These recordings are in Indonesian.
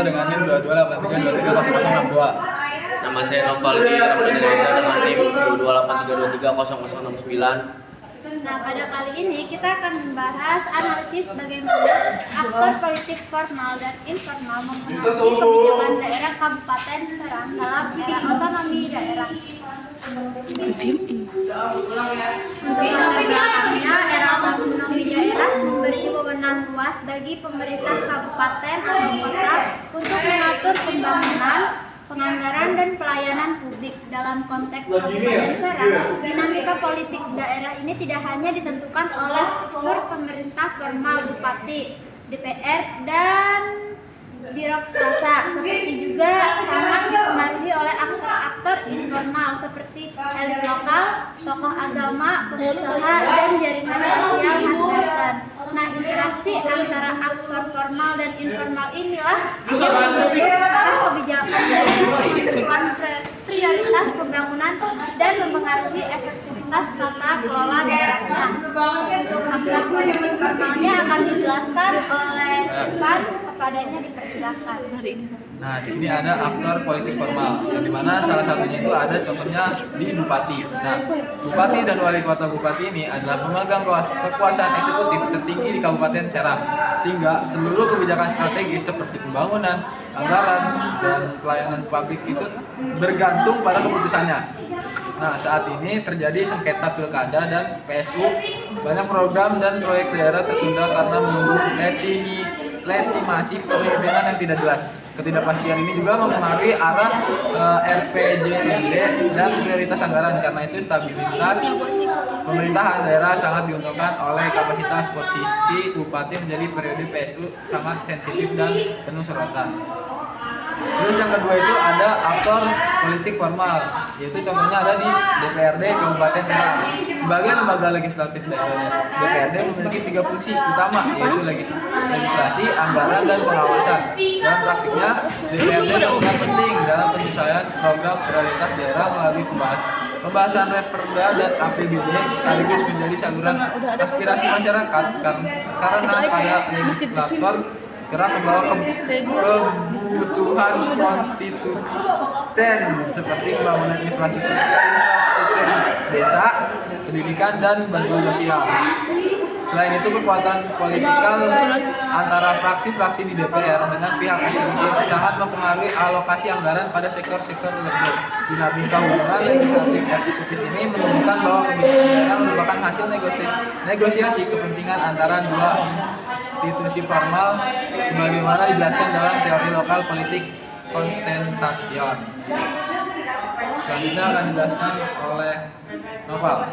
dengan NIM 2283230062. Nama saya Novaldi Ramadhani Reza dengan NIM 2283230069. Nah, pada kali ini kita akan membahas analisis bagaimana aktor politik formal dan informal mempengaruhi kebijakan daerah Kabupaten Serang dalam era otonomi daerah. Untuk latar belakangnya, era otonomi daerah memberi wewenang luas bagi pemerintah kabupaten atau kota untuk mengatur pembangunan, penganggaran dan pelayanan publik. Dalam konteks Kabupaten Serang, dinamika politik daerah ini tidak hanya ditentukan oleh struktur pemerintah formal bupati, DPR, dan birokrasa, seperti juga sangat dipengaruhi oleh aktor-aktor informal seperti elit lokal, tokoh agama, pengusaha, dan jaringan sosial khas Banten. Nah, interaksi antara aktor formal dan informal inilah yang membentuk arah kebijakan dan menentukan prioritas pembangunan dan mempengaruhi efektivitas tata kelola daerahnya. Untuk aktor politik formalnya akan dijelaskan oleh Pan, kepadanya dipersilakan. Nah, di sini ada aktor politik formal, yang dimana salah satunya itu ada contohnya di Bupati. Nah, Bupati dan Wali Kota Bupati ini adalah pemegang kekuasaan eksekutif tertinggi di Kabupaten Serang, sehingga seluruh kebijakan strategis seperti pembangunan, anggaran, dan pelayanan publik itu bergantung pada keputusannya. Nah, saat ini terjadi sengketa pilkada dan PSU, banyak program dan proyek daerah tertunda karena menunggu legitimasi kepemimpinan yang tidak jelas. Ketidakpastian ini juga mempengaruhi arah RPJMD dan prioritas anggaran. Karena itu stabilitas pemerintahan daerah sangat diuntungkan oleh kapasitas posisi bupati menjadi periode PSU sangat sensitif dan penuh sorotan. Terus yang kedua itu ada aktor politik formal, yaitu contohnya ada di DPRD Kabupaten Serang. Sebagai lembaga legislatif daerah, DPRD memiliki 3 fungsi utama, yaitu legislasi, anggaran, dan pengawasan. Dalam praktiknya, DPRD berperan penting dalam penyelesaian program prioritas daerah melalui pembahasan Raperda dan APBD sekaligus menjadi saluran aspirasi masyarakat karena pada legislator kerap membawa kebutuhan konstituen seperti pembangunan infrastruktur desa, pendidikan, dan bantuan sosial. Selain itu, kekuatan politikal antara fraksi-fraksi di DPR dengan pihak eksekutif sangat mempengaruhi alokasi anggaran pada sektor-sektor tertentu. Dinamika hubungan legislatif eksekutif ini menunjukkan bahwa kebijakan daerah merupakan hasil negosiasi kepentingan antara dua institusi formal sebagaimana dijelaskan dalam teori lokal politik konsentrasi. Selanjutnya akan dijelaskan oleh Noval.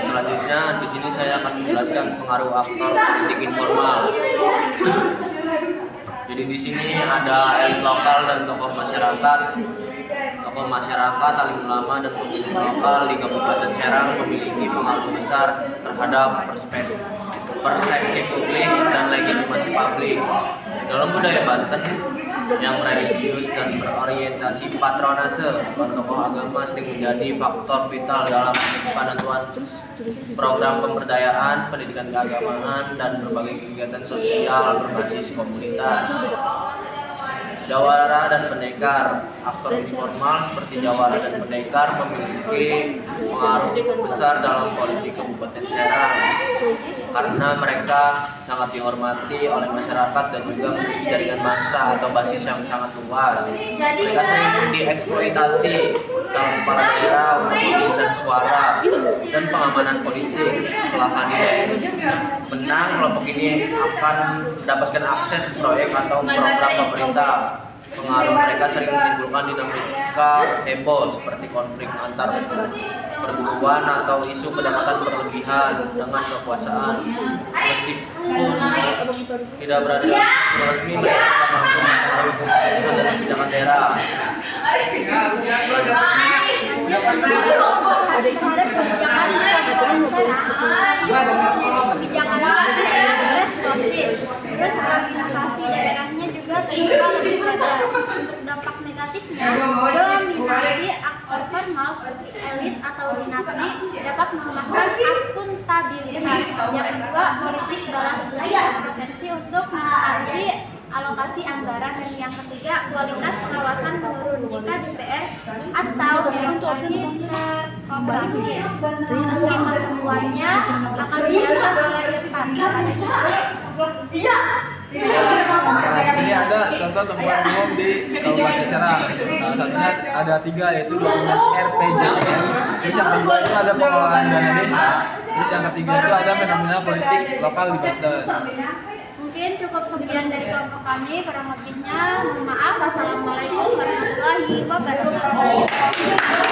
Selanjutnya di sini saya akan menjelaskan pengaruh aktor politik informal. Jadi di sini ada elit lokal dan tokoh masyarakat. Tokoh masyarakat, alim ulama, dan pemimpin lokal di Kabupaten Serang memiliki pengaruh besar terhadap persepsi publik dan legitimasi publik. Dalam budaya Banten yang religius dan berorientasi patronase, tokoh agama sering menjadi faktor vital dalam penentuan program pemberdayaan, pendidikan keagamaan, dan berbagai kegiatan sosial berbasis komunitas. Jawara dan pendekar. Aktor informal seperti jawara dan pendekar memiliki pengaruh besar dalam politik Kabupaten Serang karena mereka sangat dihormati oleh masyarakat dan juga memiliki jaringan massa atau basis yang sangat luas. Mereka sering dieksploitasi dalam kepala daerah untuk mobilisasi suara dan pengamanan politik. Setelah hadir menang, kelompok ini akan mendapatkan akses ke proyek atau program pemerintah. Pengaruh mereka sering menimbulkan dinamika heboh seperti konflik antar perguruan atau isu pendapatan berlebihan dengan kekuasaan. Meskipun tidak berada dalam struktur resmi, mereka tetap mampu mempengaruhi keputusan dan kebijakan daerah. Kebijakan responsif, terus inovasi daerahnya juga terbuka lebih lebar. Untuk dampak negatifnya, dominasi aktor formal seperti elit atau dinasti dapat melemahkan akuntabilitas. Yang kedua, politik balas budi berpotensi untuk mempengaruhi alokasi anggaran, dan yang ketiga kualitas pengawasan menurun jika DPR atau birokrasi terkooperasi. Ancaman temuannya akan dijelaskan oleh Irfan. Nah, di sini ada contoh temuan umum di Kabupaten Serang. Salah satunya ada 3, yaitu dokumen RPJMD. Terus yang kedua itu ada pengelolaan dana desa. Terus yang ketiga itu ada fenomena politik lokal di Banten. Mungkin cukup sekian dari kelompok kami. Kurang lebihnya mohon maaf. Wassalamualaikum warahmatullahi wabarakatuh.